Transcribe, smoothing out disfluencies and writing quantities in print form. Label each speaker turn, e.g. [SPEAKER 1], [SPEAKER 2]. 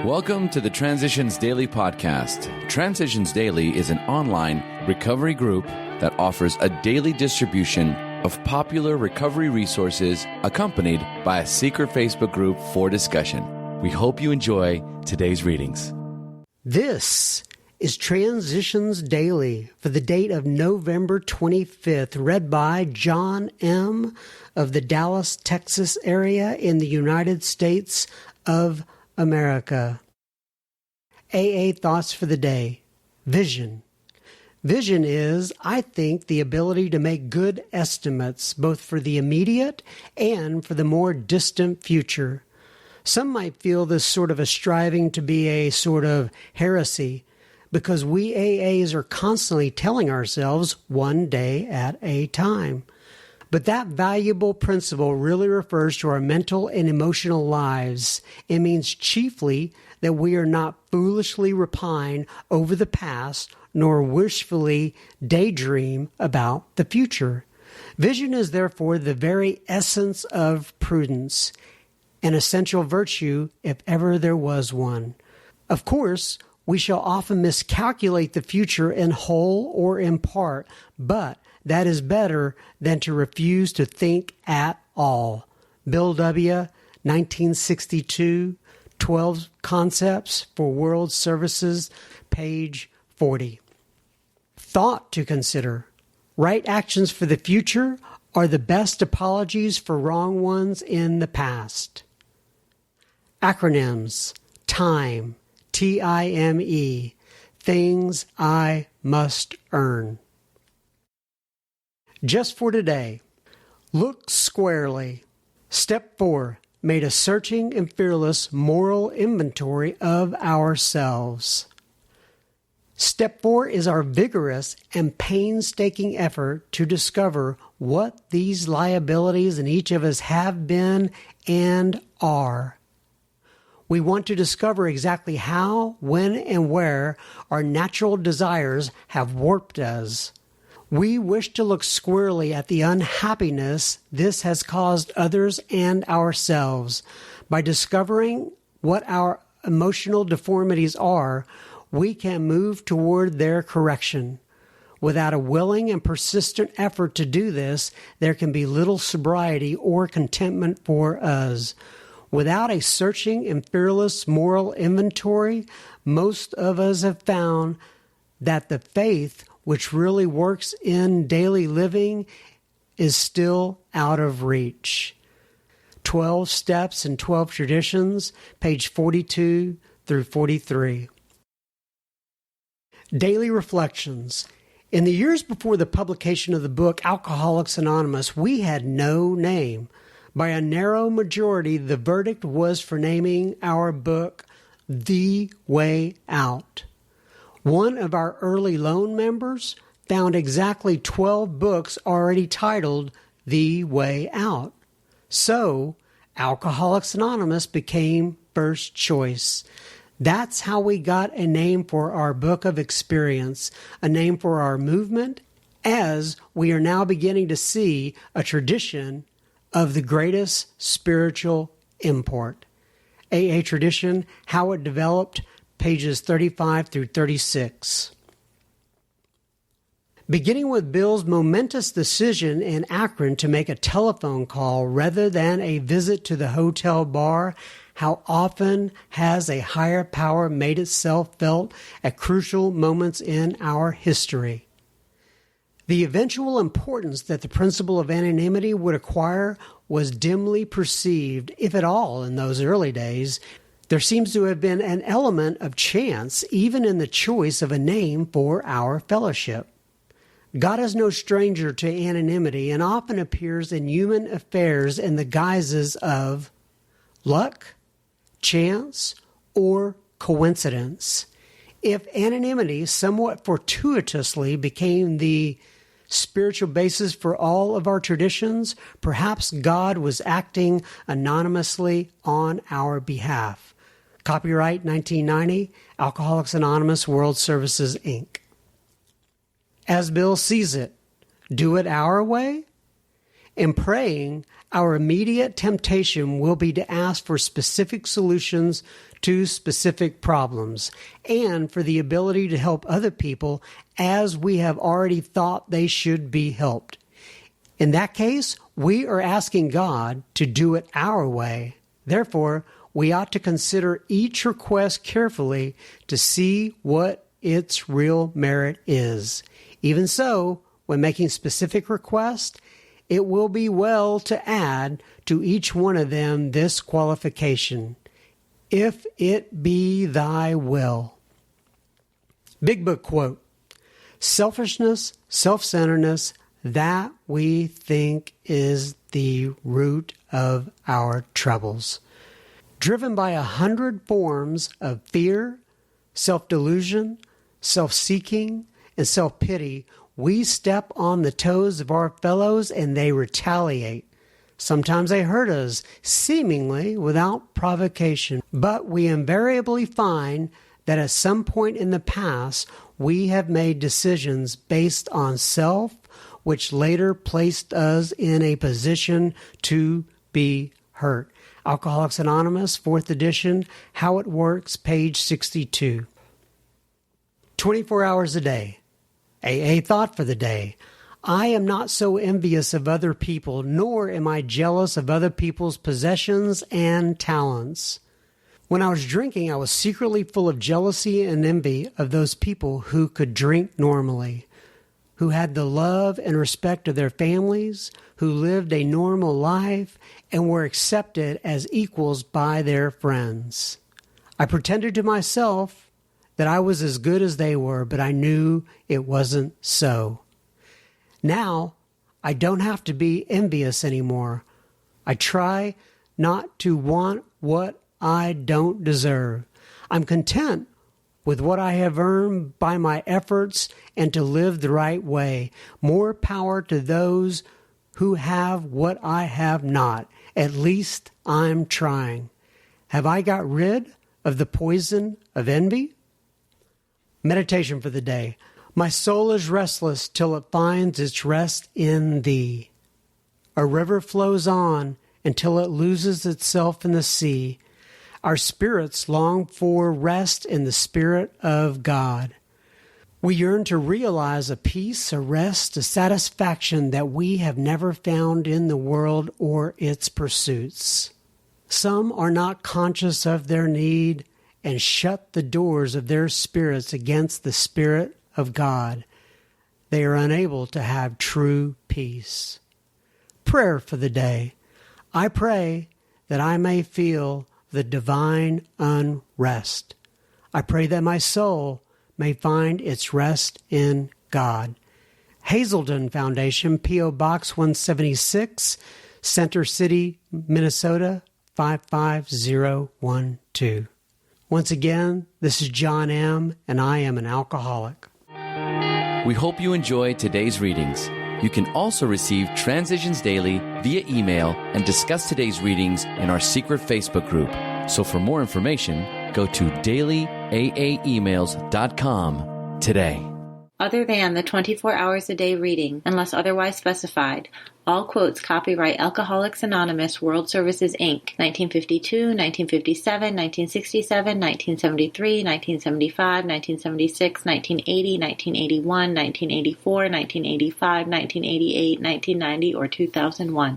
[SPEAKER 1] Welcome to the Transitions Daily podcast. Transitions Daily is an online recovery group that offers a daily distribution of popular recovery resources accompanied by a secret Facebook group for discussion. We hope you enjoy today's readings.
[SPEAKER 2] This is Transitions Daily for the date of November 25th, read by John M. of the Dallas, Texas area in the United States of America. AA thoughts for the day. Vision. Vision is, I think, the ability to make good estimates, both for the immediate and for the more distant future. Some might feel this sort of a striving to be a sort of heresy, because we AAs are constantly telling ourselves one day at a time. But that valuable principle really refers to our mental and emotional lives. It means chiefly that we are not foolishly repine over the past, nor wishfully daydream about the future. Vision is therefore the very essence of prudence, an essential virtue if ever there was one. Of course, we shall often miscalculate the future in whole or in part, but that is better than to refuse to think at all. Bill W., 1962, 12 Concepts for World Services, page 40. Thought to consider. Right actions for the future are the best apologies for wrong ones in the past. Acronyms. TIME. TIME. Things I must earn. Just for today. Look squarely. Step 4. Made a searching and fearless moral inventory of ourselves. Step 4 is our vigorous and painstaking effort to discover what these liabilities in each of us have been and are. We want to discover exactly how, when, and where our natural desires have warped us. We wish to look squarely at the unhappiness this has caused others and ourselves. By discovering what our emotional deformities are, we can move toward their correction. Without a willing and persistent effort to do this, there can be little sobriety or contentment for us. Without a searching and fearless moral inventory, most of us have found that the faith which really works in daily living is still out of reach. 12 Steps and 12 Traditions, page 42 through 43. Daily Reflections. In the years before the publication of the book Alcoholics Anonymous, we had no name. By a narrow majority, the verdict was for naming our book The Way Out. One of our early loan members found exactly 12 books already titled The Way Out. So, Alcoholics Anonymous became first choice. That's how we got a name for our book of experience, a name for our movement, as we are now beginning to see a tradition of the greatest spiritual import. AA tradition, how it developed, pages 35 through 36. Beginning with Bill's momentous decision in Akron to make a telephone call rather than a visit to the hotel bar, how often has a higher power made itself felt at crucial moments in our history? The eventual importance that the principle of anonymity would acquire was dimly perceived, if at all, in those early days. There seems to have been an element of chance even in the choice of a name for our fellowship. God is no stranger to anonymity and often appears in human affairs in the guises of luck, chance, or coincidence. If anonymity somewhat fortuitously became the spiritual basis for all of our traditions, perhaps God was acting anonymously on our behalf. Copyright 1990, Alcoholics Anonymous World Services, Inc. As Bill sees it, do it our way? In praying, our immediate temptation will be to ask for specific solutions to specific problems and for the ability to help other people as we have already thought they should be helped. In that case, we are asking God to do it our way. Therefore, we ought to consider each request carefully to see what its real merit is. Even so, when making specific requests, it will be well to add to each one of them this qualification: if it be thy will. Big Book quote: selfishness, self-centeredness, that we think is the root of our troubles. Driven by 100 forms of fear, self-delusion, self-seeking, and self-pity, we step on the toes of our fellows and they retaliate. Sometimes they hurt us, seemingly without provocation, but we invariably find that at some point in the past, we have made decisions based on self, which later placed us in a position to be hurt. Alcoholics Anonymous, 4th edition, How It Works, page 62. 24 hours a day. AA thought for the day. I am not so envious of other people, nor am I jealous of other people's possessions and talents. When I was drinking, I was secretly full of jealousy and envy of those people who could drink normally, who had the love and respect of their families, who lived a normal life, and were accepted as equals by their friends. I pretended to myself that I was as good as they were, but I knew it wasn't so. Now, I don't have to be envious anymore. I try not to want what I don't deserve. I'm content with what I have earned by my efforts and to live the right way. More power to those who have what I have not. At least I'm trying. Have I got rid of the poison of envy? Meditation for the day. My soul is restless till it finds its rest in thee. A river flows on until it loses itself in the sea. Our spirits long for rest in the Spirit of God. We yearn to realize a peace, a rest, a satisfaction that we have never found in the world or its pursuits. Some are not conscious of their need and shut the doors of their spirits against the Spirit of God. They are unable to have true peace. Prayer for the day. I pray that I may feel the divine unrest. I pray that my soul may find its rest in God. Hazelden Foundation, P.O. Box 176, Center City, Minnesota, 55012. Once again, this is John M., and I am an alcoholic.
[SPEAKER 1] We hope you enjoyed today's readings. You can also receive Transitions Daily via email and discuss today's readings in our secret Facebook group. So for more information, go to dailyaaemails.com today.
[SPEAKER 3] Other than the 24 hours a day reading, unless otherwise specified, all quotes copyright Alcoholics Anonymous World Services, Inc., 1952, 1957, 1967, 1973, 1975, 1976, 1980, 1981, 1984, 1985, 1988, 1990, or 2001.